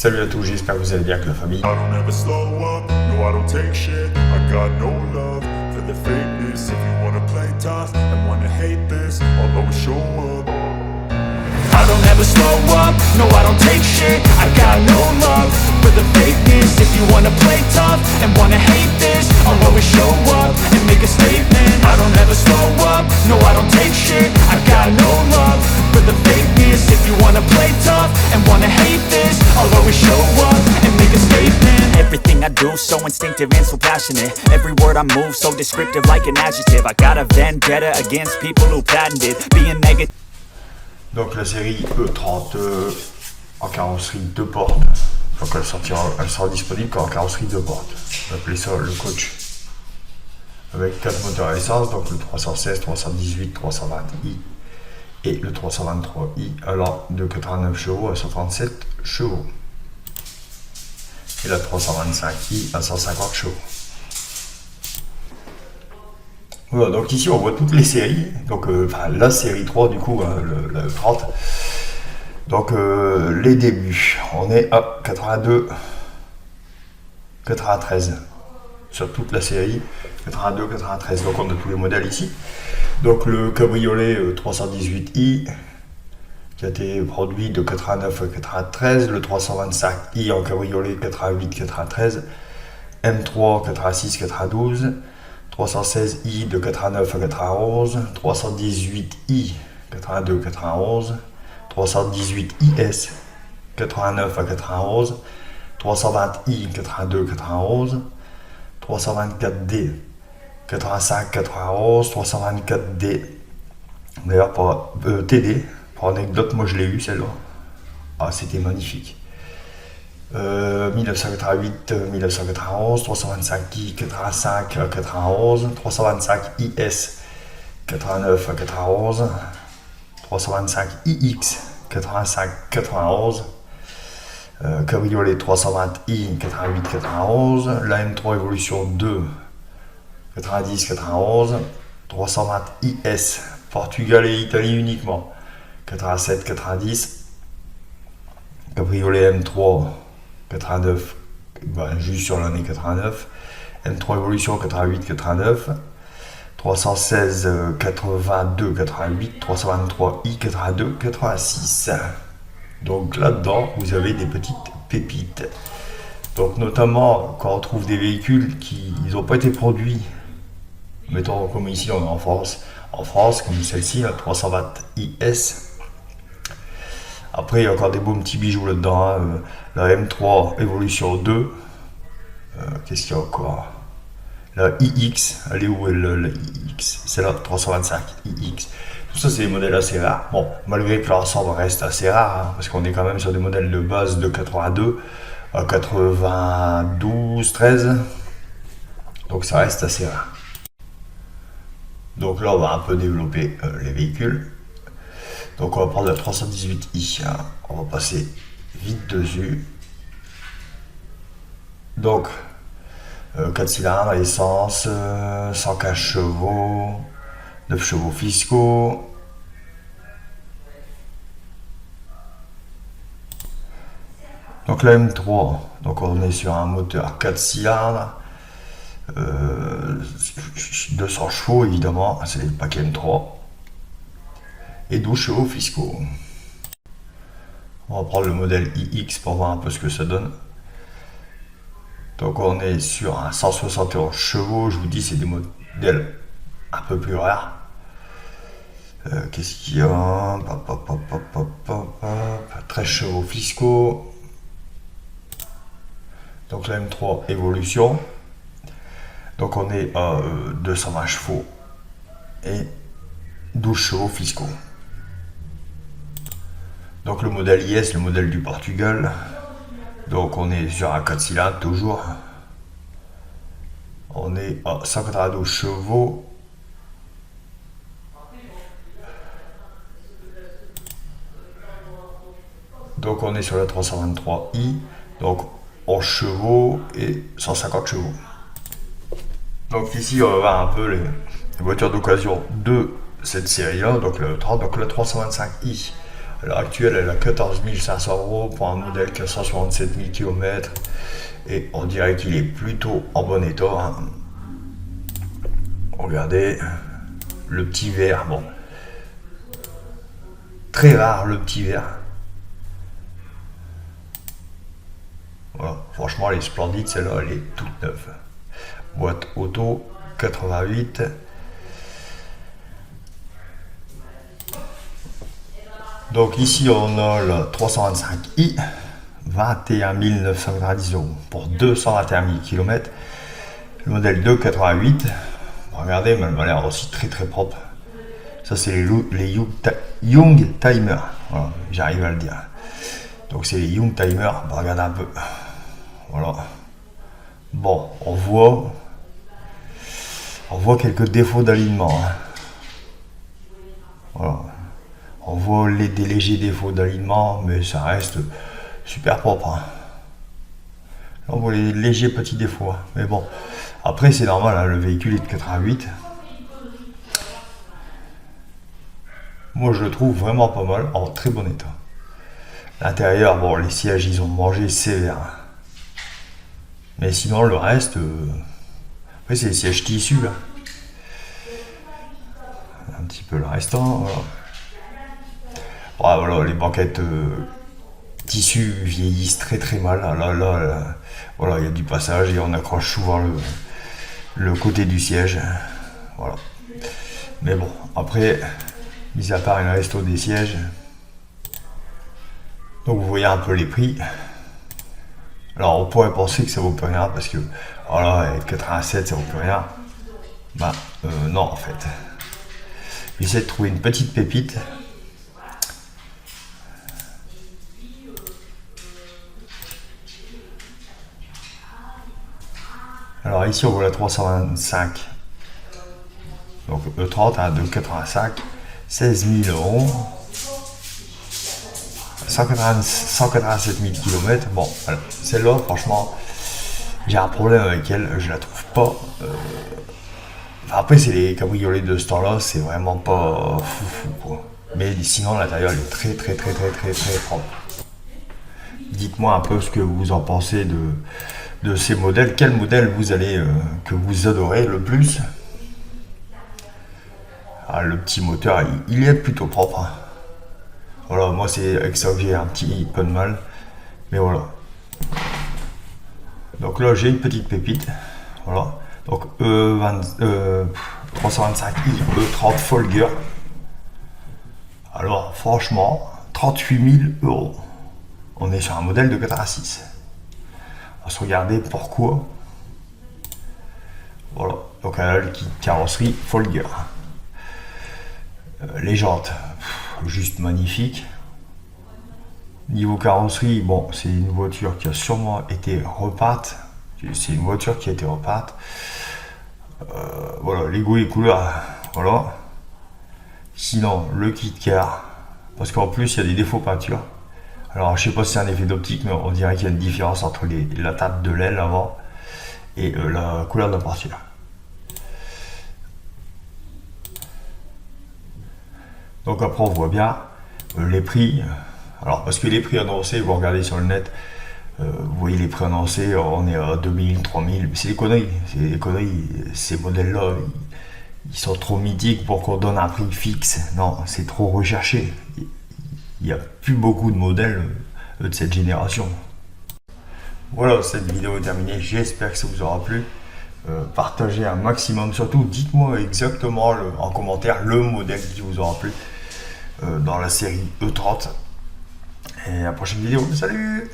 Salut à tous, j'espère que vous allez bien avec la famille. I don't ever slow up, no I don't take shit. I got no love for the fakeness. If you wanna play tough and wanna hate this, I'll always show up. I don't ever slow up, no I don't take shit. I got no love for the fakeness. If you wanna play tough and wanna hate this, I'll always show up and make a statement. I don't ever slow up, no I don't take shit. I got no love for the fakeness. If you wanna play tough and wanna hate this, I'll always show up and make a statement. Everything I do so instinctive and so passionate. Every word I move so descriptive like an adjective. I got a vendetta against people who patented being negative. Donc la série E30 en carrosserie 2 portes. Donc elle sera disponible qu'en carrosserie 2 portes. On va appeler ça le coach. Avec 4 moteurs à essence, donc le 316, 318, 320i et le 323i allant de 89 chevaux à 137 chevaux. Et la 325i à 150 chevaux. Voilà, donc ici on voit toutes les séries, donc la série 3 du coup, le 30. Donc les débuts, on est à 82, 93 sur toute la série, 82, 93, donc on a tous les modèles ici. Donc le cabriolet 318i qui a été produit de 89 à 93, le 325i en cabriolet 88, 93, M3 86, 92, 316i de 89 à 91, 318i 82 91, 318is 89 à 91, 320i 82 91, 324d 85 91, 324d. D'ailleurs pour TD, pour anecdote, moi je l'ai eu celle-là. Ah, c'était magnifique. 1988, 1991, 325i, 85, 91, 325 IS, 89 à 91, 325 IX, 85, 91, cabriolet 320i, 88, 91, la M3 Evolution 2, 90, 91, 320 IS, Portugal et Italie uniquement, 87, 90, cabriolet M3, 89, juste sur l'année 89, M3 Evolution 88, 89, 316, 82, 88, 323 I, 82, 86. Donc là-dedans, vous avez des petites pépites. Donc notamment, quand on trouve des véhicules qui n'ont pas été produits, mettons comme ici en France, comme celle-ci, la 320 IS. Après, il y a encore des beaux petits bijoux là-dedans. La M3 Evolution 2. Qu'est-ce qu'il y a encore? La iX. Elle est où la iX? C'est la 325 iX. Tout ça, c'est des modèles assez rares. Bon, malgré que l'ensemble reste assez rare, hein, parce qu'on est quand même sur des modèles de base de 82 à 92, 13. Donc ça reste assez rare. Donc là, on va un peu développer les véhicules. Donc on va prendre la 318i, hein. On va passer vite dessus. Donc 4 cylindres, essence, 115 chevaux, 9 chevaux fiscaux. Donc la M3, donc on est sur un moteur 4 cylindres, 200 chevaux évidemment, c'est le paquet M3. Et 12 chevaux fiscaux. On va prendre le modèle iX pour voir un peu ce que ça donne. Donc on est sur un 171 chevaux, je vous dis c'est des modèles un peu plus rares. Qu'est-ce qu'il y a? 13 chevaux fiscaux. Donc la M3 Evolution. Donc on est à 220 chevaux et 12 chevaux fiscaux. Donc le modèle IS, le modèle du Portugal. Donc on est sur un 4 cylindres toujours. On est à 192 chevaux. Donc on est sur la 323i. Donc 11 chevaux et 150 chevaux. Donc ici on va voir un peu les voitures d'occasion de cette série là. Donc le 30, donc la 325i. À l'heure actuelle, elle a 14 500 € pour un modèle qui a 167 000 km. Et on dirait qu'il est plutôt en bon état. Hein. Regardez, le petit verre, bon. Très rare le petit verre. Voilà, franchement, elle est splendide, celle-là, elle est toute neuve. Boîte auto, 88. Donc ici, on a le 325i, 21 990 € pour 221 000 km. Le modèle 288, regardez, mais elle m'a l'air aussi très très propre. Ça, c'est les Young Timer. Voilà, j'arrive à le dire. Donc, c'est les Young Timer. Regardez un peu. Voilà. Bon, on voit quelques défauts d'alignement. Hein. Voilà. On voit des légers défauts d'alignement, mais ça reste super propre. Hein. On voit les légers petits défauts. Hein. Mais bon, après, c'est normal, hein, le véhicule est de 88. Moi, je le trouve vraiment pas mal, en très bon état. L'intérieur, bon, les sièges, ils ont mangé sévère. Mais sinon, le reste, après, c'est les sièges tissus. Hein. Un petit peu le restant, voilà. Ouais, voilà, les banquettes tissus vieillissent très très mal. Là, voilà, il y a du passage et on accroche souvent le côté du siège. Voilà. Mais bon, après, mis à part une resto des sièges. Donc vous voyez un peu les prix. Alors on pourrait penser que ça vaut plus rien parce que voilà, 87 ça vaut plus rien. Bah non en fait. J'essaie de trouver une petite pépite. Alors ici on voit la 325. Donc E30 à 2,85, 16 000 €, 187 000 km. Bon, voilà. Celle-là, franchement, j'ai un problème avec elle, je la trouve pas. Après, c'est les cabriolets de ce temps-là, c'est vraiment pas fou quoi. Mais sinon, l'intérieur est très propre. Dites-moi un peu ce que vous en pensez de ces modèles. Quel modèle vous allez que vous adorez le plus? Ah, le petit moteur, il est plutôt propre. Hein. Voilà, moi c'est avec ça que j'ai un petit peu de mal. Mais voilà. Donc là, j'ai une petite pépite. Voilà. Donc E325i, E30 Folger. Alors, franchement, 38 000 €. On est sur un modèle de 86. On va se regarder pourquoi. Voilà. Donc, elle a le kit carrosserie Folger. Les jantes, juste magnifique. Niveau carrosserie, bon, c'est une voiture qui a sûrement été repeinte. C'est une voiture qui a été repeinte. Voilà, les goûts et couleurs, voilà. Sinon, le kit car, parce qu'en plus, il y a des défauts peinture. Alors, je sais pas si c'est un effet d'optique, mais on dirait qu'il y a une différence entre la table de l'aile avant et la couleur de la portière. Donc après on voit bien les prix. Alors parce que les prix annoncés, vous regardez sur le net, vous voyez les prix annoncés, on est à 2000, 3000, c'est des conneries. C'est des conneries. Ces modèles-là, ils sont trop mythiques pour qu'on donne un prix fixe. Non, c'est trop recherché. Il n'y a plus beaucoup de modèles de cette génération. Voilà, cette vidéo est terminée. J'espère que ça vous aura plu. Partagez un maximum, surtout dites-moi exactement en commentaire le modèle qui vous aura plu dans la série E30. Et à la prochaine vidéo, salut!